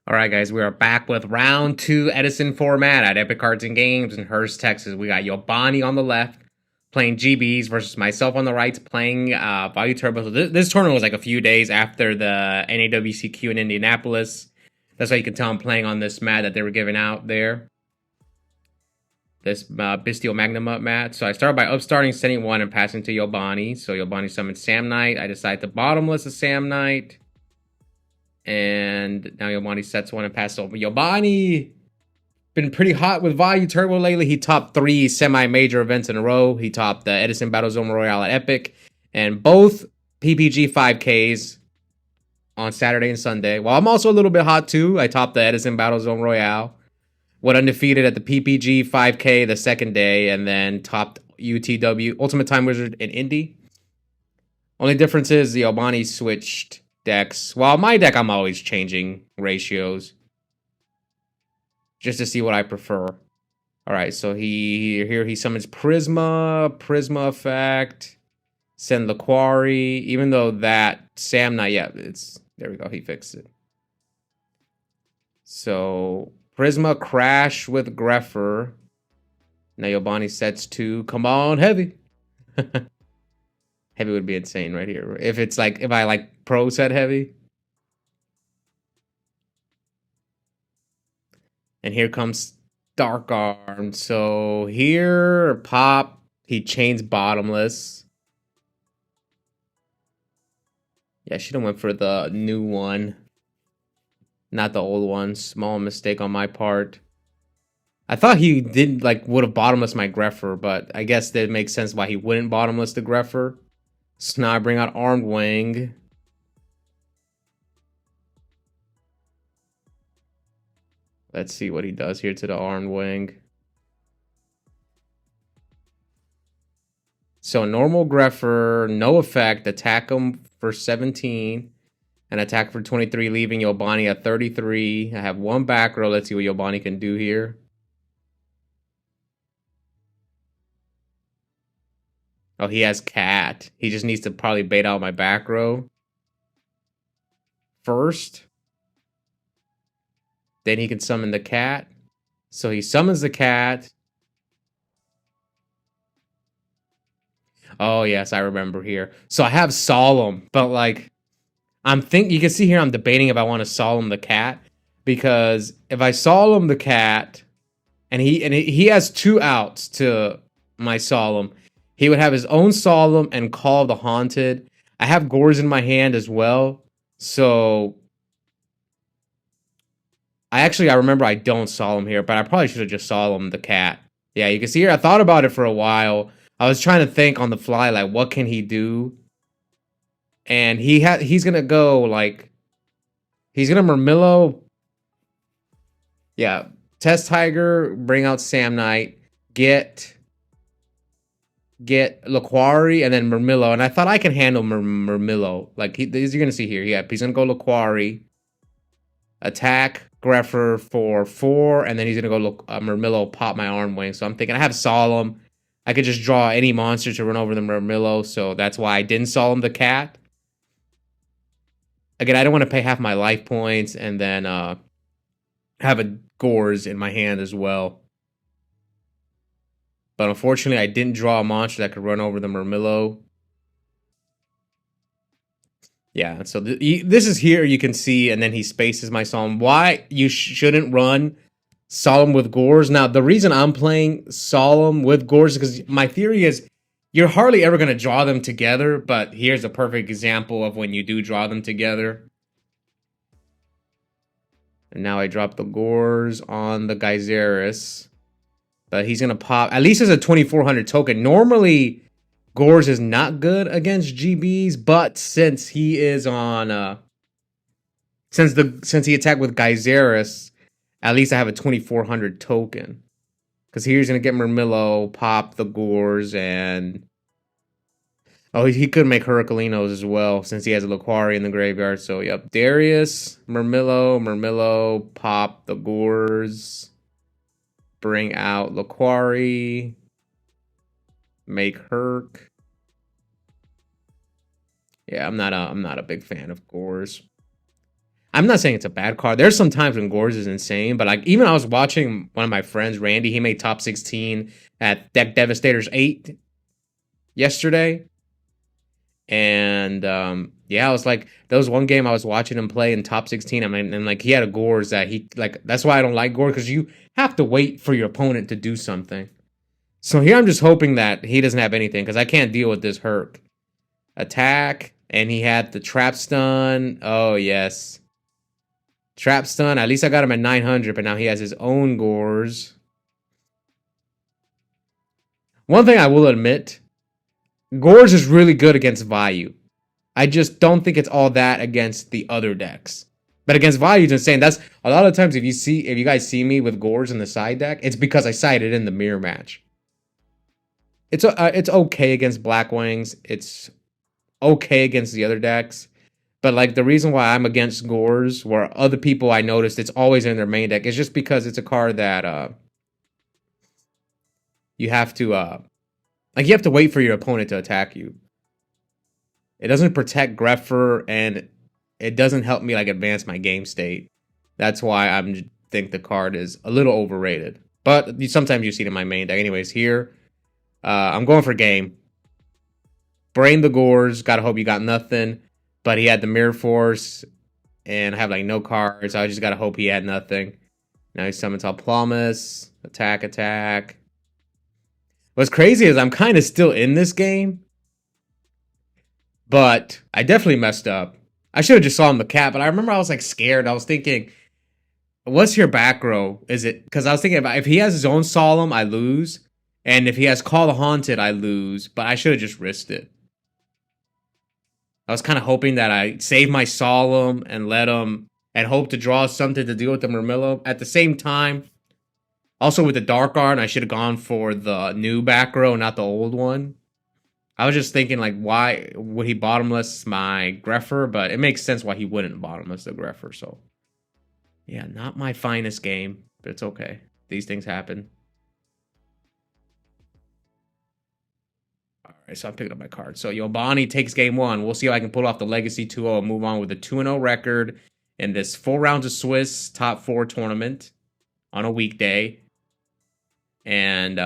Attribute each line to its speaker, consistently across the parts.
Speaker 1: All right, guys, we are back with round 2 Edison format at Epik Cards and Games in Hurst, Texas. We got Yobani on the left playing GBs versus myself on the right playing Vayu Turbo. So this tournament was like a few days after the NAWCQ in Indianapolis. That's how you can tell I'm playing on this mat that they were giving out there. This Bistio Magnum up mat. So I started by upstarting, sending 1, and passing to Yobani. So Yobani summoned Sam Knight. I decide to bottomless a Sam Knight. And now Yobani sets 1 and passes over. Yobani been pretty hot with Vayu Turbo lately. He topped 3 semi-major events in a row. He topped the Edison Battle Zone Royale at Epik and both PPG 5Ks on Saturday and Sunday. Well, I'm also a little bit hot too. I topped the Edison Battle Zone Royale. Went undefeated at the PPG 5K the second day and then topped UTW Ultimate Time Wizard in Indy. Only difference is the Yobani switched decks. Well, my deck, I'm always changing ratios just to see what I prefer. All right, so he summons Prisma effect, send the Quarry. Even though that Sam Knight, yeah, there we go. He fixed it. So Prisma crash with Greffer. Now Yobani sets 2. Come on, heavy. Heavy would be insane right here. If I like pro set heavy. And here comes Dark Arm. So here, pop, he chains bottomless. Yeah, I should have went for the new one. Not the old one. Small mistake on my part. I thought he would have bottomless my Greffer, but I guess that makes sense why he wouldn't bottomless the Greffer. So now I bring out Armed Wing. Let's see what he does here to the Armed Wing. So normal Greffer, no effect. Attack him for 17. And attack for 23, leaving Yobani at 33. I have 1 back row. Let's see what Yobani can do here. Oh, he has Cat. He just needs to probably bait out my back row first. Then he can summon the Cat. So he summons the Cat. Oh, yes, I remember here. So I have Solemn, but like, you can see here I'm debating if I want to Solemn the Cat. Because if I Solemn the Cat, and he has 2 outs to my Solemn, he would have his own Solemn and Call of the Haunted. I have Gores in my hand as well. So I remember I don't Solemn here, but I probably should have just Solemn the Cat. Yeah, you can see here I thought about it for a while. I was trying to think on the fly, like, what can he do? And he's gonna go like, he's gonna Murmillo. Yeah, Test Tiger, bring out Sam Knight, get Laquari, and then Murmillo. And I thought I can handle Murmillo. Like, you're going to see here. Yeah, he's going to go Laquari, attack Greffer for 4, and then he's going to go Murmillo, pop my Arm Wing. So I'm thinking I have Solemn. I could just draw any monster to run over the Murmillo, so that's why I didn't Solemn the Cat. Again, I don't want to pay half my life points and then have a Gores in my hand as well. But unfortunately, I didn't draw a monster that could run over the Murmillo. Yeah, so this is here you can see, and then he spaces my Solemn. Why you shouldn't run Solemn with Gores. Now, the reason I'm playing Solemn with Gores is because my theory is you're hardly ever going to draw them together, but here's a perfect example of when you do draw them together. And now I drop the Gores on the Geyseris. But he's going to pop, at least as a 2400 token. Normally, Gores is not good against GBs, but since he is on, since he attacked with Geyseris, at least I have a 2400 token. Because here's going to get Murmillo, pop the Gores, and oh, he could make Herculinos as well, since he has a Laquari in the graveyard. So, yep, Darius, Murmillo, pop the Gores. Bring out Laquari. Make Herc. Yeah, I'm not a big fan of Gores. I'm not saying it's a bad card. There's some times when Gores is insane, but like even I was watching one of my friends, Randy, he made top 16 at Deck Devastators 8 yesterday. And yeah, I was like, there was one game I was watching him play in top 16. I mean, and like he had a Gores that he like. That's why I don't like Gore, because you have to wait for your opponent to do something. So here I'm just hoping that he doesn't have anything, because I can't deal with this Herc attack. And he had the trap stun. Oh yes, trap stun. At least I got him at 900, but now he has his own Gores. One thing I will admit, Gores is really good against Vayu. I just don't think it's all that against the other decks. But against Vayu, it's insane. That's a lot of times if you guys see me with Gores in the side deck, it's because I sided in the mirror match. It's okay against Black Wings. It's okay against the other decks. But like the reason why I'm against Gores, where other people I noticed it's always in their main deck, is just because it's a card that you have to you have to wait for your opponent to attack you. It doesn't protect Greffer, and it doesn't help me like advance my game state. That's why I think the card is a little overrated. But sometimes you see it in my main deck. Anyways, here I'm going for game. Brain the Gores. Gotta hope you got nothing. But he had the Mirror Force, and I have like no cards. So I just gotta hope he had nothing. Now he summons Alplamas. Attack, attack. What's crazy is I'm kind of still in this game, but I definitely messed up. I should have just saw him the cat, but I remember I was like scared. I was thinking, what's your back row? Is it, because I was thinking about if he has his own Solemn, I lose. And if he has Call the Haunted, I lose. But I should have just risked it. I was kind of hoping that I save my Solemn and let him, and hope to draw something to deal with the Murmillo. At the same time, also with the Dark Art, I should have gone for the new back row, not the old one. I was just thinking, like, why would he bottomless my Greffer? But it makes sense why he wouldn't bottomless the Greffer. So, yeah, not my finest game, but it's okay. These things happen. All right, so I'm picking up my card. So Yobani takes game one. We'll see if I can pull off the Legacy 2-0 and move on with a 2-0 record in this 4 rounds of Swiss top 4 tournament on a weekday. And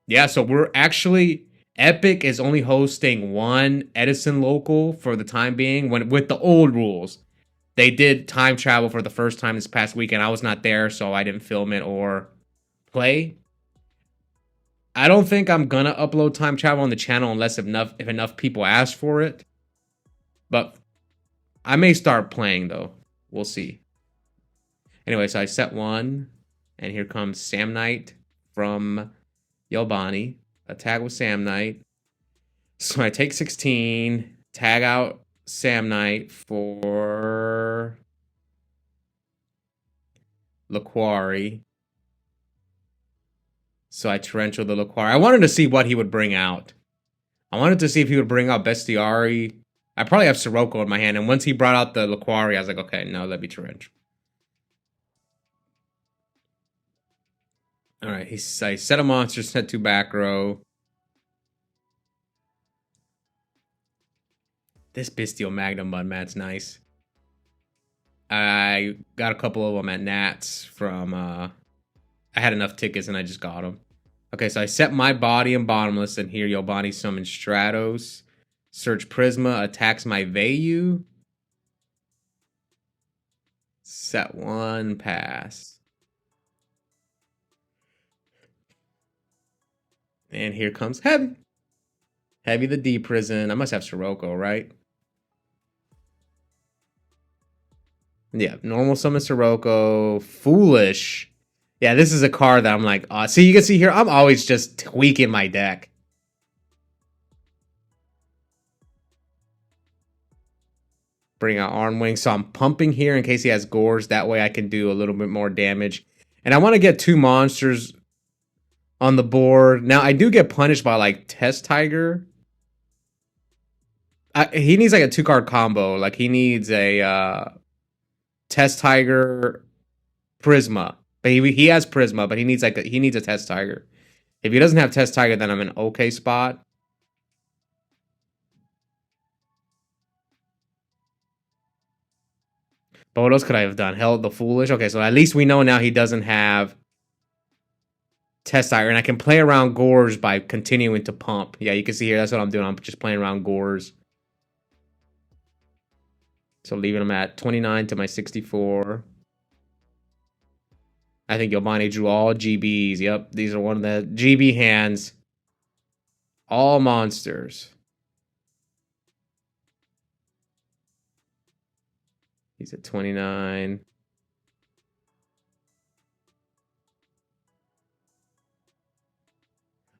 Speaker 1: yeah, so we're actually, Epik is only hosting one Edison local for the time being. When with the old rules, they did time travel for the first time this past weekend. I was not there, so I didn't film it or play. I don't think I'm gonna upload time travel on the channel unless if enough people ask for it. But I may start playing though. We'll see. Anyway, so I set one, and here comes Sam Knight from Yobani. Attack with Sam Knight. So I take 16, tag out Sam Knight for Laquari. So I torrential the Laquari. I wanted to see what he would bring out. I wanted to see if he would bring out Bestiari. I probably have Sirocco in my hand, and once he brought out the Laquari, I was like, okay, no, that'd be torrential. All right, I set a monster, set 2 back row. This Bestial Magnum Mudmat's nice. I got a couple of them at Nats from, I had enough tickets and I just got them. Okay, so I set my body in bottomless, and here Yobani summons Stratos. Search Prisma, attacks my Vayu. Set 1, pass. And here comes Heavy. Heavy the D Prison. I must have Sirocco, right? Yeah, normal summon Sirocco. Foolish. Yeah, this is a card that I'm like, see, you can see here, I'm always just tweaking my deck. Bring out Armwing. So I'm pumping here in case he has Gores. That way I can do a little bit more damage. And I want to get 2 monsters on the board. Now, I do get punished by, like, Test Tiger. He needs, like, a 2-card combo. Like, he needs a Test Tiger Prisma. But he has Prisma, but he needs a Test Tiger. If he doesn't have Test Tiger, then I'm in an okay spot. But what else could I have done? Held the Foolish. Okay, so at least we know now he doesn't have Test Tiger, and I can play around Gores by continuing to pump. Yeah, you can see here, that's what I'm doing. I'm just playing around Gores. So leaving him at 29 to my 64. I think Yobani drew all GBs. Yep, these are one of the GB hands. All monsters. He's at 29.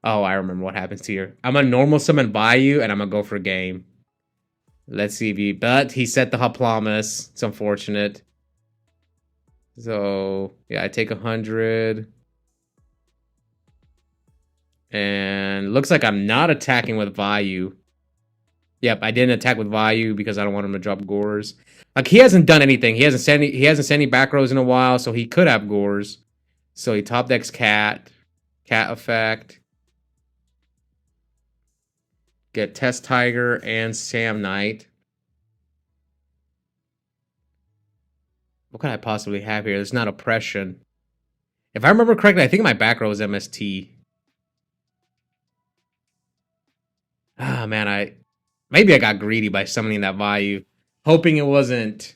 Speaker 1: Oh, I remember what happens here. I'm gonna normal summon Vayu, and I'm gonna go for game. Let's see if he... But he set the Hoplamas. It's unfortunate. So, yeah, I take 100. And looks like I'm not attacking with Vayu. Yep, I didn't attack with Vayu because I don't want him to drop Gores. Like, he hasn't done anything. He hasn't sent any back rows in a while, so he could have Gores. So he top decks Cat. Cat effect. Get Test Tiger and Sam Knight. What could I possibly have here? There's not Oppression. If I remember correctly, I think my back row is MST. Ah, man, maybe I got greedy by summoning that Vayu. Hoping it wasn't...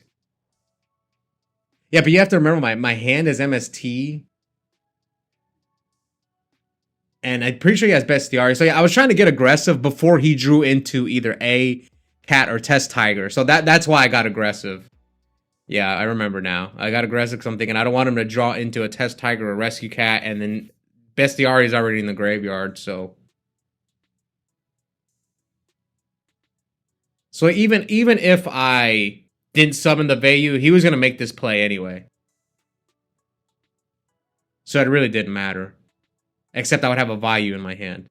Speaker 1: Yeah, but you have to remember, my hand is MST. And I'm pretty sure he has Bestiary. So yeah, I was trying to get aggressive before he drew into either A, Cat, or Test Tiger. So that's why I got aggressive. Yeah, I remember now. I got aggressive because I'm thinking I don't want him to draw into a Test Tiger or Rescue Cat. And then Bestiary is already in the graveyard, so... So even if I didn't summon the Vayu, he was going to make this play anyway. So it really didn't matter. Except I would have a Vayu in my hand.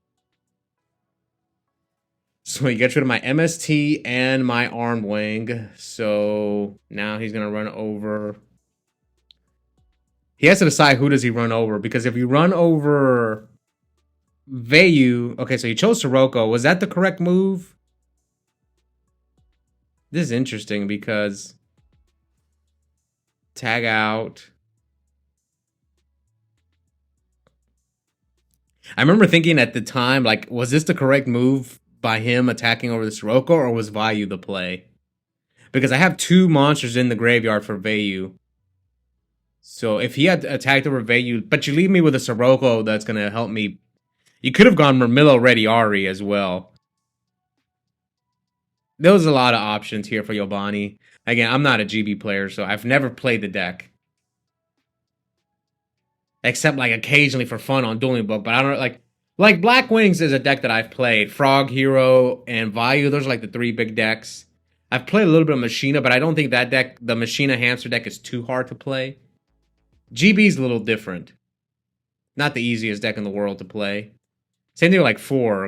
Speaker 1: So he gets rid of my MST and my Armed Wing. So now he's going to run over. He has to decide who does he run over. Because if you run over Vayu... Okay, so he chose Sirocco. Was that the correct move? This is interesting because... Tag out... I remember thinking at the time, like, was this the correct move by him attacking over the Sirocco, or was Vayu the play? Because I have 2 monsters in the graveyard for Vayu. So if he had attacked over Vayu, but you leave me with a Sirocco that's going to help me. You could have gone Murmillo Ready Ari as well. There was a lot of options here for Yobani. Again, I'm not a GB player, so I've never played the deck. Except, like, occasionally for fun on Dueling Book. But I don't, like Black Wings is a deck that I've played. Frog, Hero, and Vayu. Those are, like, the 3 big decks. I've played a little bit of Machina, but I don't think that deck, the Machina Hamster deck, is too hard to play. GB's a little different. Not the easiest deck in the world to play. Same thing with, like 4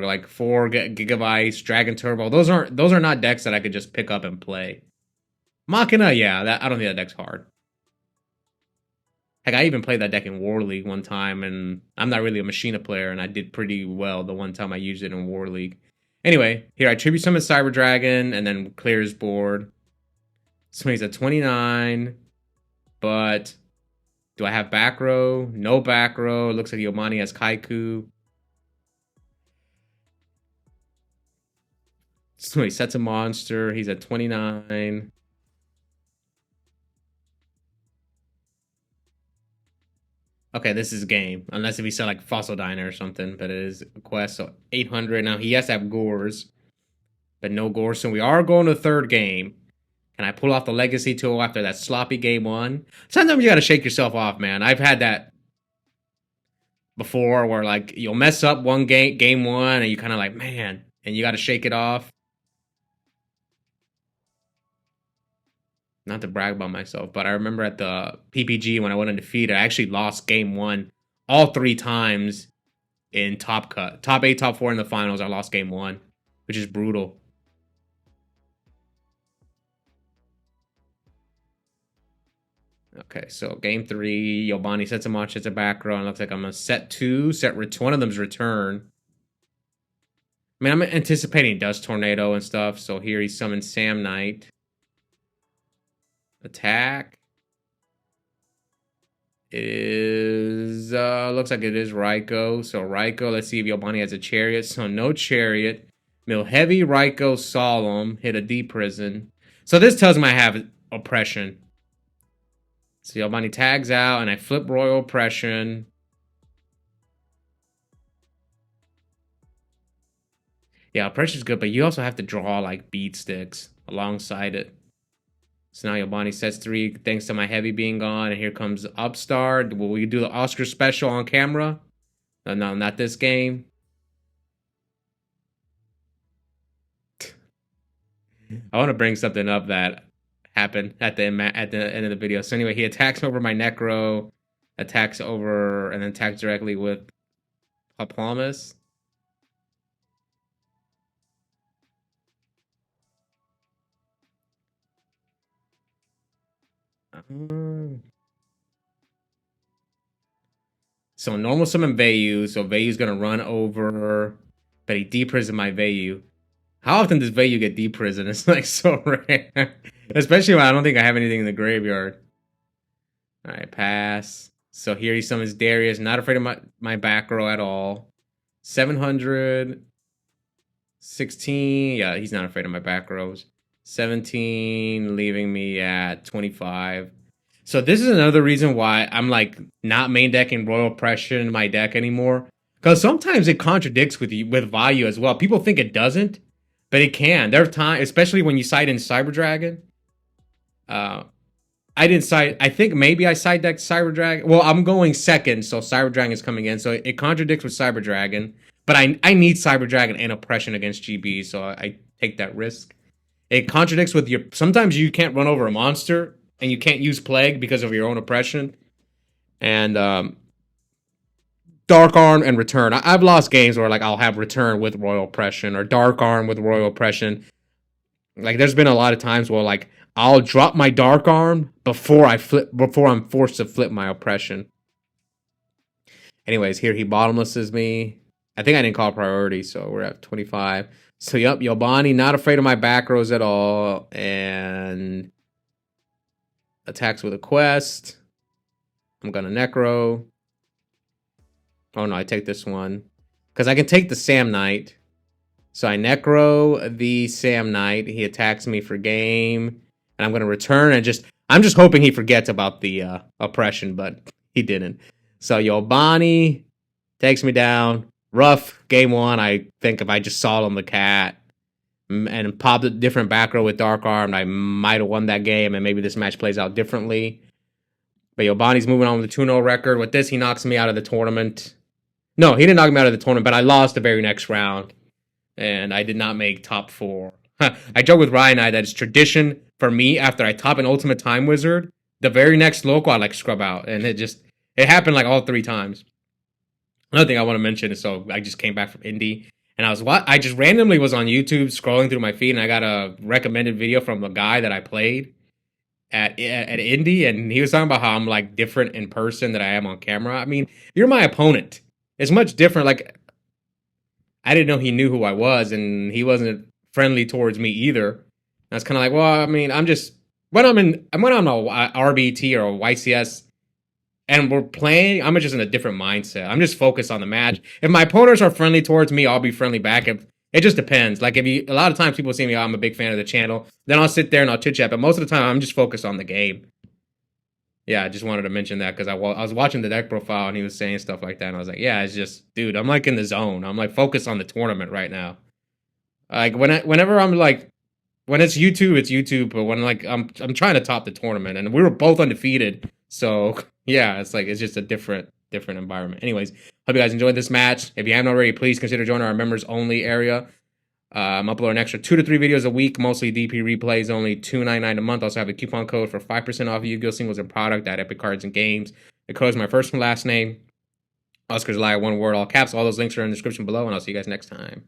Speaker 1: Gigabytes, Dragon Turbo. Those are not decks that I could just pick up and play. Machina, yeah, I don't think that deck's hard. Heck, I even played that deck in War League one time, and I'm not really a Machina player, and I did pretty well the one time I used it in War League. Anyway, here I Tribute Summon Cyber Dragon, and then clear his board. So he's at 29, but do I have back row? No back row. It looks like Yobani has Kaiku. So he sets a monster. He's at 29. Okay, this is game. Unless if he said like Fossil Diner or something, but it is a quest. So 800. Now he has to have Gores, but no Gores. So we are going to the 3rd game. Can I pull off the Legacy tool after that sloppy game 1? Sometimes you got to shake yourself off, man. I've had that before where like you'll mess up one game 1 and you kind of like, man, and you got to shake it off. Not to brag about myself, but I remember at the PPG when I went undefeated, I actually lost game 1 all 3 times in Top Cut. Top 8, Top 4 in the finals, I lost game 1, which is brutal. Okay, so game 3, Yobani sets a monster, sets a back row, and looks like I'm going to set 2, one of them's return. I mean, I'm anticipating Dust Tornado and stuff, so here he summons Sam Knight. Attack is looks like it is Raiko. So Raiko, let's see if Yobani has a chariot. So no chariot. Mill heavy, Raiko, solemn, hit a deep prison. So this tells me I have oppression. So Yobani tags out and I flip royal oppression. Yeah, oppression's good, but you also have to draw like beat sticks alongside it. So now Yobani sets 3 thanks to my heavy being gone. And here comes Upstart. Will we do the Oscar special on camera? No, not this game. I want to bring something up that happened at the end of the video. So anyway, he attacks over my Necro, attacks over, and then attacks directly with Hoplomys. So normal summon Vayu, so Vayu's gonna run over, but he deprisoned my Vayu. How often does Vayu get deprisoned? It's like so rare. Especially when I don't think I have anything in the graveyard. Alright, pass. So here he summons Darius, not afraid of my back row at all. 700. 16. Yeah, he's not afraid of my back rows. 17, leaving me at 25. So this is another reason why I'm like not main decking Royal Oppression in my deck anymore. Because sometimes it contradicts with Vayu as well. People think it doesn't, but it can. There are times, especially when you side in Cyber Dragon. I didn't side. I think maybe I side decked Cyber Dragon. Well, I'm going second, so Cyber Dragon is coming in. So it contradicts with Cyber Dragon. But I need Cyber Dragon and Oppression against GB, so I take that risk. It contradicts with your... Sometimes you can't run over a monster, and you can't use Plague because of your own Oppression. And Dark Arm and Return. I've lost games where like I'll have Return with Royal Oppression, or Dark Arm with Royal Oppression. Like there's been a lot of times where like I'll drop my Dark Arm before I'm forced to flip my Oppression. Anyways, here he bottomlesses me. I think I didn't call priority, so we're at 25. So, yep, Yobani, not afraid of my back rows at all. And attacks with a quest. I'm going to Necro. Oh, no, I take this one. Because I can take the Sam Knight. So I Necro the Sam Knight. He attacks me for game. And I'm going to return and I'm just hoping he forgets about the oppression, but he didn't. So Yobani takes me down. Rough game 1. I think if I just Solemn the Cat and popped a different back row with Dark Arm, I might have won that game, and maybe this match plays out differently. But Yobani's moving on with the 2-0 record. With this, he knocks me out of the tournament. No, he didn't knock me out of the tournament, but I lost the very next round, and I did not make top 4. I joke with Ryan and I that it's tradition for me after I top an Ultimate Time Wizard, the very next local I like scrub out, and it happened like all 3 times. Another thing I want to mention is, so I just came back from Indy, and I just randomly was on YouTube scrolling through my feed, and I got a recommended video from a guy that I played at Indy, and he was talking about how I'm like different in person than I am on camera. I mean, you're my opponent. It's much different. Like, I didn't know he knew who I was, and he wasn't friendly towards me either. And I was kind of like, well, I mean, when I'm on a RBT or a YCS, and we're playing, I'm just in a different mindset. I'm just focused on the match. If my opponents are friendly towards me, I'll be friendly back. It just depends. Like, a lot of times people see me, I'm a big fan of the channel. Then I'll sit there and I'll chit-chat. But most of the time, I'm just focused on the game. Yeah, I just wanted to mention that because I was watching the deck profile and he was saying stuff like that. And I was like, yeah, it's just, dude, I'm like in the zone. I'm like focused on the tournament right now. Like, whenever I'm like, when it's YouTube. But when like I'm trying to top the tournament, and we were both undefeated. So yeah, it's just a different environment. Anyways, hope you guys enjoyed this match. If you haven't already, please consider joining our members only area. I'm uploading an extra 2 to 3 videos a week, mostly DP replays, only $2.99 a month. Also have a coupon code for 5% off Yu-Gi-Oh! Singles and product at Epik Cards and Games. The code is my first and last name, Oscar Zelaya, one word, all caps. All those links are in the description below, and I'll see you guys next time.